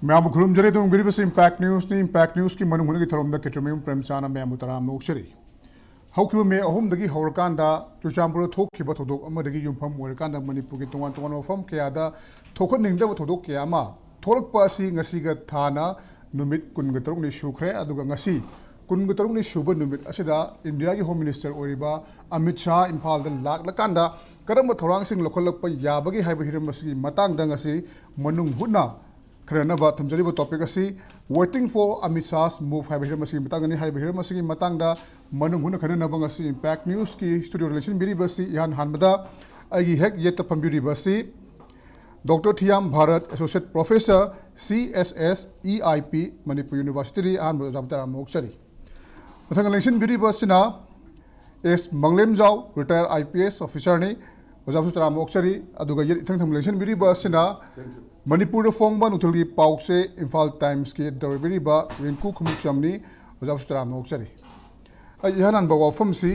मैं खुलम जरे तो मेरी बस इम्पैक्ट न्यूज़ की मनुंग की थरम Kshetrimayum Premchand मैं तराम नोक्चरी हौकिब मे अहुमदगी हौरकांदा चुचामपुर थोखिब थोदोक अमदगी युमफम ओरकांदा मणिपुर की तोंगान तोंगान मफम कयादा थोखनिंगदब थोदोक कयामा थोलकपा असि ngasiga थाना नुमित कुनग तरुकनि सुख्रे अदुगा ngasi कुनग तरुकनि सुब नुमित असिदा इंडिया की होम मिनिस्टर ओरिबा अमित शाह इम्फाल लाक लकांदा करम थौरांगसिंग लखोलकपा याबगी हाइब हिरम असि मतंगदा ngasi मनुंग हुतना खरनबा थमजरिब टॉपिक असि waiting for Amit Shah's move हाइब हिरम असि मतंगनि हाइब हिरम असि मतंगदा मनुंग हुना खरनबा ngasi इम्पैक्ट न्यूज़ की स्टूडियो रिलेशन बिरिबसी यान हानबदा अगी हेक येत पंबिरिबसी doctor Thiyam Bharat associate professor CSSEIP Manipur university आन जाबतारा मोक्चरी मथंग इलेक्शन बिरिबसिना एस मंगलेमजाओ रिटायर IPS ऑफिसर ने ओजाबतारा मोक्चरी अदुगा ये इथंग थंग इलेक्शन बिरिबसिना मणिपुर फोंगबा नुथल की पाउसे इम्फाल टाइम्स के दरबिरिबा रिंकू खुमुकचम ने ओजाबतारा मोक्चरी अयहनान बवाफम सी